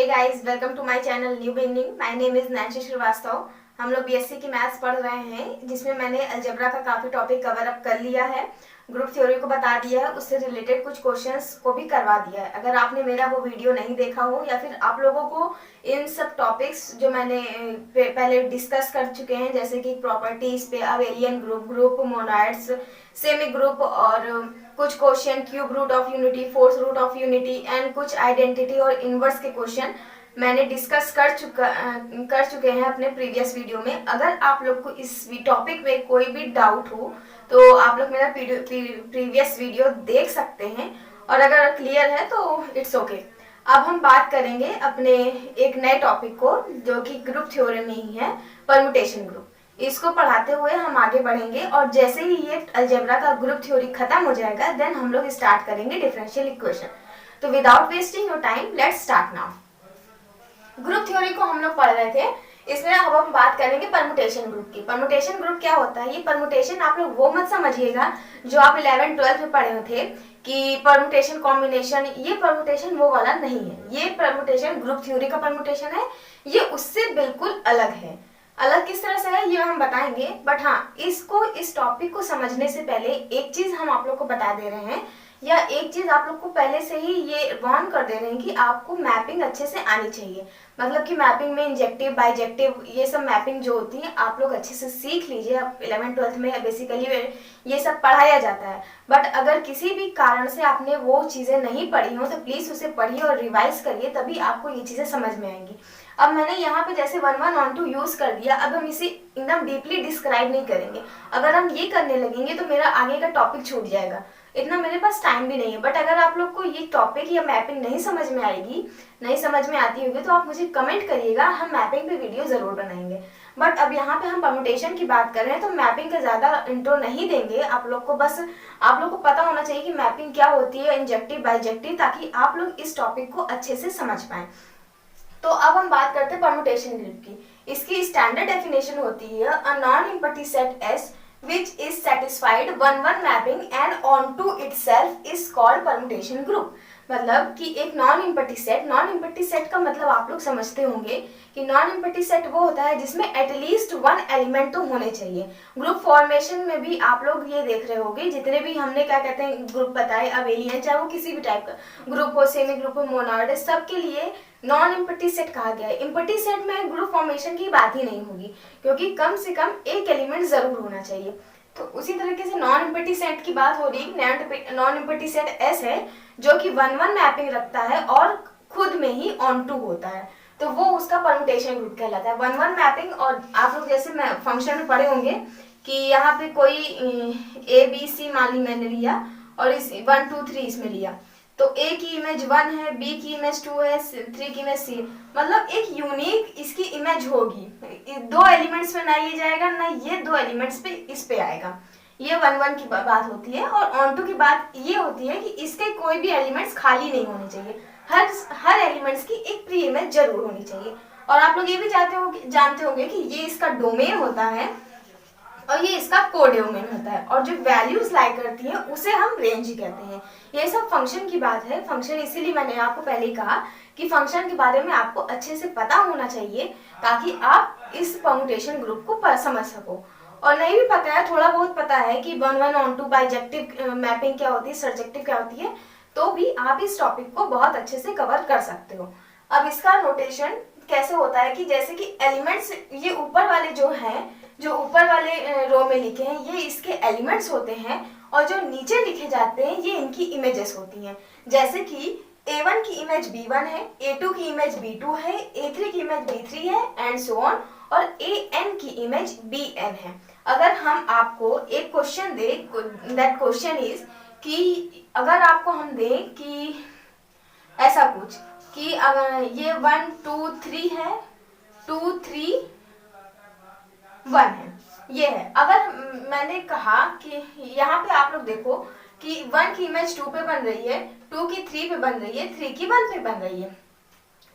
Hey guys, welcome to my channel new beginning. My name is Nancy Srivastava. हम लोग BSc की maths पढ़ रहे हैं, जिसमें मैंने अलजेब्रा का काफ़ी टॉपिक कवर अप कर लिया है, ग्रुप थ्योरी को बता दिया है, उससे रिलेटेड कुछ क्वेश्चंस को भी करवा दिया है। अगर आपने मेरा वो वीडियो नहीं देखा हो या फिर आप लोगों को इन सब टॉपिक्स जो मैंने पहले डिस्कस कर चुके हैं, जैसे कि प्रॉपर्टीज पे, abelian group, group monoids, semi group और कुछ question cube root of unity, fourth root of unity and कुछ आइडेंटिटी और इनवर्स के क्वेश्चन मैंने डिस्कस कर चुके हैं अपने प्रीवियस वीडियो में। अगर आप लोग को इस टॉपिक में कोई भी डाउट हो तो आप लोग मेरा प्रीवियस वीडियो देख सकते हैं, और अगर क्लियर है तो इट्स ओके। अब हम बात करेंगे अपने एक नए टॉपिक को, जो कि ग्रुप थ्योरी में ही है, परम्यूटेशन ग्रुप। इसको पढ़ाते हुए हम आगे बढ़ेंगे, और जैसे ही ये अलजेब्रा का ग्रुप थ्योरी खत्म हो जाएगा देन हम लोग स्टार्ट करेंगे डिफरेंशियल इक्वेशन। तो without wasting your time, let's start now. Group theory को हम लोग पढ़ रहे थे, इसमें अब हम बात करेंगे परम्यूटेशन ग्रुप की। परम्यूटेशन ग्रुप क्या होता है? ये परम्यूटेशन आप लोग वो मत समझिएगा जो आप 11th-12th में पढ़े हुए थे कि परम्यूटेशन कॉम्बिनेशन, ये परम्यूटेशन वो वाला नहीं है। ये परम्यूटेशन ग्रुप थ्योरी का परम्यूटेशन है, ये उससे बिल्कुल अलग है। अलग किस तरह से है ये हम बताएंगे, बट हाँ, इस टॉपिक को समझने से पहले एक चीज हम आप लोग को बता दे रहे हैं, या एक चीज आप लोग को पहले से ही ये वार्न कर दे रहे हैं कि आपको मैपिंग अच्छे से आनी चाहिए। मतलब कि मैपिंग में इंजेक्टिव, बाइजेक्टिव, ये सब मैपिंग जो होती है आप लोग अच्छे से सीख लीजिए। अब 11th-12th में बेसिकली ये सब पढ़ाया जाता है, बट अगर किसी भी कारण से आपने वो चीज़ें नहीं पढ़ी हो तो प्लीज़ उसे पढ़िए और रिवाइज करिए, तभी आपको ये चीज़ें समझ में आएंगी। अब मैंने यहाँ पे जैसे 1-1-1-2 यूज़ कर दिया, अब हम इसे एकदम डीपली डिस्क्राइब नहीं करेंगे। अगर हम ये करने लगेंगे तो मेरा आगे का टॉपिक छूट जाएगा, इतना मेरे पास टाइम भी नहीं है। बट अगर आप लोग को ये टॉपिक या मैपिंग नहीं समझ में आएगी, नहीं समझ में आती होगी, तो आप मुझे कमेंट करिएगा, हम मैपिंग पे वीडियो जरूर बनाएंगे। बट अब यहाँ पे हम परम्यूटेशन की बात कर रहे हैं, तो मैपिंग का ज़्यादा इंट्रो नहीं देंगे आप लोग को। बस आप लोग को पता होना चाहिए कि मैपिंग क्या होती है, इंजेक्टिव, बाइजेक्टिव, ताकि आप लोग इस टॉपिक को अच्छे से समझ पाएं। तो अब हम बात करते हैं परम्यूटेशन ग्रुप की। इसकी स्टैंडर्ड डेफिनेशन होती है a non empty set S which is satisfied 1-1 mapping and onto itself is called permutation group। मतलब कि एक नॉन एम्प्टी सेट का मतलब आप लोग समझते होंगे कि नॉन एम्प्टी सेट वो होता है जिसमें एटलीस्ट वन एलिमेंट तो होने चाहिए। ग्रुप फॉर्मेशन में भी आप लोग ये देख रहे होंगे, जितने भी हमने क्या कहते हैं ग्रुप बताए, अबेलियन, चाहे वो किसी भी टाइप का ग्रुप हो, सेमी ग्रुप हो, मोनॉइड, सबके लिए नॉन एम्प्टी सेट कहा गया है। एम्प्टी सेट में ग्रुप फॉर्मेशन की बात ही नहीं होगी, क्योंकि कम से कम एक एलिमेंट जरूर होना चाहिए। तो उसी तरीके से नॉन एम्प्टी सेट की बात हो रही, नॉन एम्प्टी सेट एस है जो कि 1-1 मैपिंग रखता है और खुद में ही ऑन टू होता है, तो वो उसका परम्यूटेशन ग्रुप कहलाता है। 1-1 मैपिंग, और आप लोग जैसे मैं फंक्शन में पढ़े होंगे कि यहाँ पे कोई ए बी सी मान ली मैंने लिया, और इस 1 2 3 इसमें लिया, तो ए की इमेज 1 है, बी की इमेज 2 है, 3 की इमेज सी, मतलब एक यूनिक इसकी इमेज होगी। दो एलिमेंट्स में ना ये जाएगा, ना ये दो एलिमेंट्स पे इस पे आएगा। ये 1-1 की बात होती है। और ऑन टू की बात ये होती है कि इसके कोई भी एलिमेंट्स खाली नहीं होने चाहिए, हर एलिमेंट्स की एक प्री इमेज जरूर होनी चाहिए। और आप लोग ये भी जानते होंगे कि ये इसका डोमेन होता है और ये इसका कोडोमेन होता है, और जो वैल्यूज लाई करती है उसे हम रेंज कहते हैं। ये सब फंक्शन की बात है। फंक्शन इसीलिए मैंने आपको पहले ही कहा कि फंक्शन के बारे में आपको अच्छे से पता होना चाहिए, ताकि आप इस परम्यूटेशन ग्रुप को समझ सको। और नहीं भी पता है, थोड़ा बहुत पता है कि 1-1-2 बाइजेक्टिव मैपिंग क्या होती है, सर्जेक्टिव क्या होती है, तो भी आप इस टॉपिक को बहुत अच्छे से कवर कर सकते हो। अब इसका नोटेशन कैसे होता है कि जैसे कि एलिमेंट्स, ये ऊपर वाले जो ऊपर वाले रो में लिखे हैं ये इसके एलिमेंट्स होते हैं, और जो नीचे लिखे जाते हैं ये इनकी इमेजेस होती हैं। जैसे कि A1 की इमेज B1 है, A2 की इमेज B2 है, A3 की इमेज B3 है, एंड सो ऑन, और AN की इमेज BN है। अगर हम आपको एक क्वेश्चन दें, दैट क्वेश्चन इज कि अगर आपको हम दें कि ऐसा कुछ कि अगर ये 1 2 3 है, 2 3 1 है, ये है। अगर मैंने कहा कि यहाँ पे आप लोग देखो कि 1 की इमेज 2 पे बन रही है, 2 की 3 पे बन रही है, 3 की 1 पे बन रही है।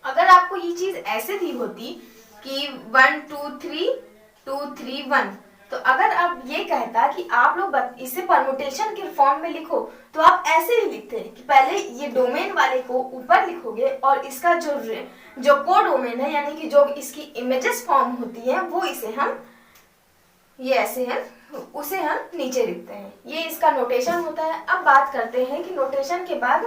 अगर आपको ये चीज ऐसे दी होती कि 1 2 3 2 3 1, तो अगर आप ये कहता कि आप लोग इसे परमुटेशन के फॉर्म में लिखो, तो आप ऐसे ही लिखते कि पहले ये डोमेन वाले को ऊपर लिखोगे और इसका जो कोडोमेन है यानी कि जो इसकी इमेजेस फॉर्म होती है वो इसे हम ये ऐसे है उसे हम नीचे लिखते हैं। ये इसका नोटेशन होता है। अब बात करते हैं कि नोटेशन के बाद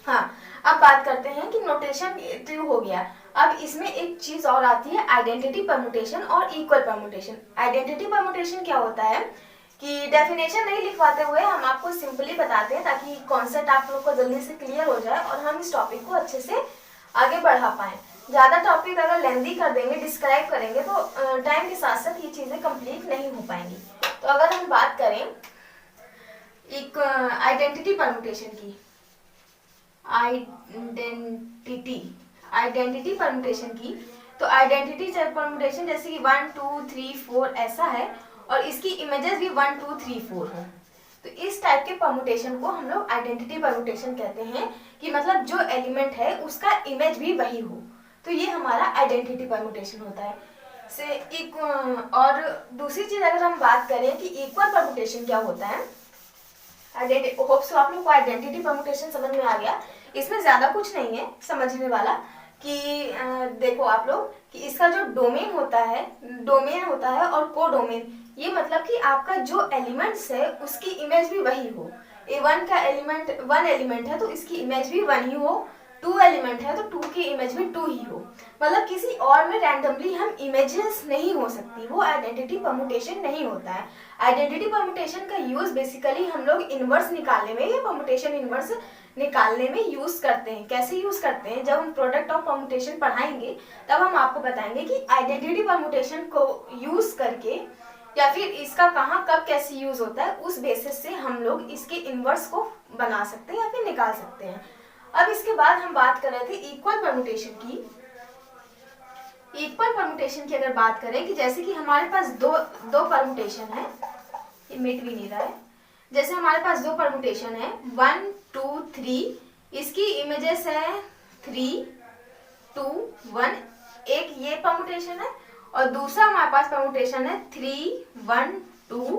अब बात करते हैं कि नोटेशन ट्रू हो गया। अब इसमें एक चीज और आती है आइडेंटिटी परमुटेशन और इक्वल परमुटेशन। आइडेंटिटी परमुटेशन क्या होता है कि डेफिनेशन नहीं लिखवाते हुए हम आपको सिंपली बताते हैं ताकि कॉन्सेप्ट आप लोग को जल्दी से क्लियर हो जाए और हम इस टॉपिक को अच्छे से आगे बढ़ा पाए। ज़्यादा टॉपिक अगर लेंदी कर देंगे, डिस्क्राइब करेंगे तो टाइम के साथ साथ ये चीज़ें कंप्लीट नहीं हो पाएंगी। तो अगर हम बात करें एक आइडेंटिटी परमुटेशन की, आइडेंटिटी परमुटेशन की, तो आइडेंटिटी परमुटेशन जैसे कि 1 2 3 4 ऐसा है और इसकी इमेजेस भी 1 2 3 4 है। तो इस टाइप के परमुटेशन को हम लोग आइडेंटिटी परमुटेशन कहते हैं कि मतलब जो एलिमेंट है उसका इमेज भी वही हो। तो ये हमारा आइडेंटिटी परमुटेशन होता है। और दूसरी चीज अगर हम बात करें कि इक्वल परमुटेशन क्या होता है, होप सो आप लोग को आइडेंटिटी परमुटेशन समझ में आ गया। इसमें ज्यादा कुछ नहीं है समझने वाला कि देखो आप लोग कि इसका जो डोमेन होता है और कोडोमेन, ये मतलब कि आपका जो एलिमेंट्स है उसकी इमेज भी वही हो। A1 का एलिमेंट 1 एलिमेंट है तो इसकी इमेज भी 1 ही हो, 2 एलिमेंट है तो 2 की इमेज भी 2 ही हो। मतलब किसी और में रैंडमली हम इमेजेस नहीं हो सकती, वो आइडेंटिटी परमुटेशन नहीं होता है। आइडेंटिटी परमुटेशन का यूज बेसिकली हम लोग इनवर्स निकालने में या परमुटेशन इनवर्स निकालने में यूज करते हैं। कैसे यूज करते हैं, जब हम प्रोडक्ट ऑफ परमुटेशन पढ़ाएंगे तब हम आपको बताएंगे कि आइडेंटिटी परमुटेशन को यूज करके या फिर इसका कहाँ कब कैसे यूज होता है, उस बेसिस से हम लोग इसके इनवर्स को बना सकते हैं या फिर निकाल सकते हैं। अब इसके बाद हम बात कर रहे थे इक्वल परमुटेशन की। इक्वल परमुटेशन की अगर बात करें कि जैसे कि हमारे पास दो परमुटेशन है, ये मिट भी नहीं रहा है, जैसे हमारे पास 2 परमुटेशन है 1 2 3, इसकी इमेजेस है 3 2 1, एक ये परमुटेशन है और दूसरा हमारे पास परमुटेशन है 3 1 2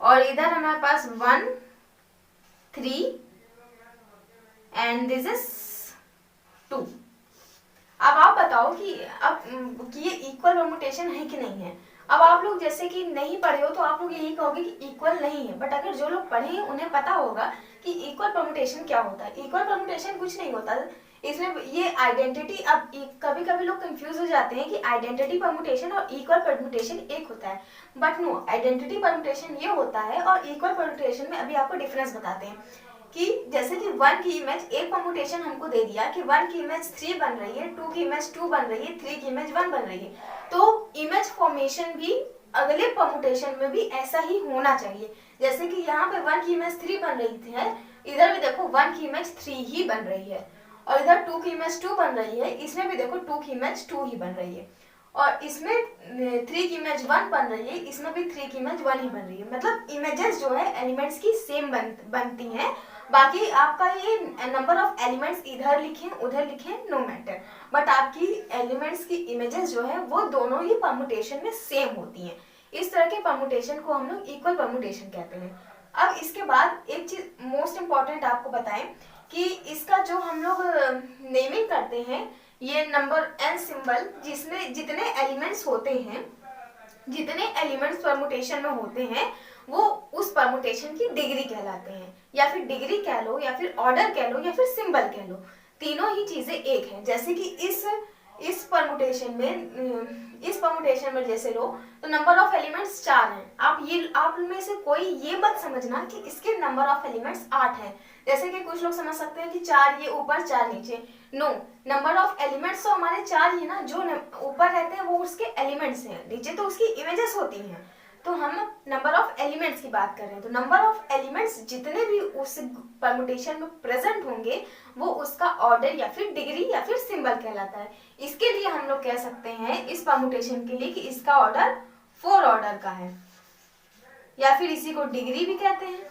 और इधर हमारे पास 1 3 एंड दिस इज 2। अब आप बताओ कि ये इक्वल परमुटेशन है कि नहीं है। अब आप लोग जैसे कि नहीं पढ़े हो तो आप लोग यही कहोगे कि इक्वल नहीं है, बट अगर जो लोग पढ़े हैं उन्हें पता होगा कि इक्वल परमुटेशन क्या होता है। इक्वल परमुटेशन कुछ नहीं होता, इसमें ये आइडेंटिटी, अब कभी कभी लोग कंफ्यूज हो जाते हैं कि आइडेंटिटी परमुटेशन और इक्वल परमुटेशन एक होता है, बट नो, आइडेंटिटी परमुटेशन ये होता है और इक्वल परमुटेशन में अभी आपको डिफरेंस बताते हैं कि जैसे कि 1 की इमेज, एक परमुटेशन हमको दे दिया कि 1 की इमेज 3 बन रही है, 2 की इमेज 2 बन रही है, 3 की इमेज 1 बन रही है, तो इमेज फॉर्मेशन भी अगले परमुटेशन में भी ऐसा ही होना चाहिए। जैसे कि यहाँ पे 1 की इमेज 3 बन रही है, इधर भी देखो 1 की इमेज 3 ही बन रही है और इधर 2 की इमेज 2 बन रही है, इसमें भी देखो 2 की इमेज 2 ही बन रही है और इसमें 3 की इमेज 1 बन रही है, इसमें भी 3 की इमेज 1 ही बन रही है। मतलब इमेजेस जो है एलिमेंट्स की सेम बनती हैं। बाकी आपका ये नंबर ऑफ एलिमेंट्स इधर लिखें उधर लिखें नो मैटर, बट आपकी एलिमेंट्स की इमेजेस जो है वो दोनों ही परमुटेशन में सेम होती हैं। इस तरह के परमुटेशन को हम लोग इक्वल परमुटेशन कहते हैं। अब इसके बाद एक चीज मोस्ट इम्पॉर्टेंट आपको बताएं कि इसका जो हम लोग नेमिंग करते हैं, ये नंबर n सिंबल जिसमें जितने एलिमेंट्स होते हैं, जितने एलिमेंट्स परमुटेशन में होते हैं वो उस परमुटेशन की डिग्री कहलाते हैं, या फिर डिग्री कह लो या फिर ऑर्डर कह लो या फिर सिंबल कह लो, तीनों ही चीजें एक हैं। जैसे कि इस परमुटेशन में जैसे लो तो नंबर ऑफ एलिमेंट्स 4 हैं। आप में से कोई ये मत समझना कि इसके नंबर ऑफ एलिमेंट्स 8 हैं। जैसे कि कुछ लोग समझ सकते हैं कि 4 ये ऊपर 4 नीचे, नो, नंबर ऑफ एलिमेंट्स तो हमारे 4 ही ना, जो ऊपर रहते हैं वो उसके एलिमेंट्स हैं, नीचे तो उसकी इमेजेस होती हैं। तो हम नंबर ऑफ एलिमेंट्स की बात कर रहे हैं, तो नंबर ऑफ एलिमेंट्स जितने भी उस परमुटेशन में प्रेजेंट होंगे वो उसका ऑर्डर या फिर डिग्री या फिर सिंबल कहलाता है। इसके लिए हम लोग कह सकते हैं इस परमुटेशन के लिए कि इसका ऑर्डर 4 ऑर्डर का है, या फिर इसी को डिग्री भी कहते हैं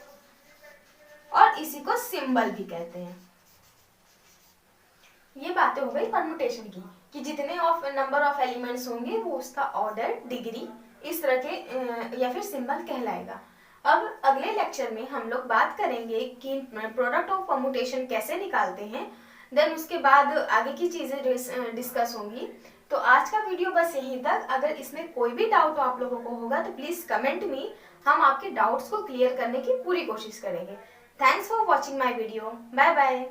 और इसी को सिंबल भी कहते हैं। ये बातें हो गई परमुटेशन की कि जितने नंबर ऑफ एलिमेंट्स होंगे वो उसका ऑर्डर, डिग्री, इस तरह के या फिर सिंबल कहलाएगा। अब अगले लेक्चर में हम लोग बात करेंगे कि प्रोडक्ट ऑफ परमुटेशन कैसे निकालते हैं, देन उसके बाद आगे की चीजें डिस्कस होंगी। तो आज का वीडियो बस यहीं तक। अगर इसमें कोई भी डाउट आप लोगों को होगा तो प्लीज कमेंट में, हम आपके डाउट्स को क्लियर करने की पूरी कोशिश करेंगे। Thanks for watching my video. Bye bye.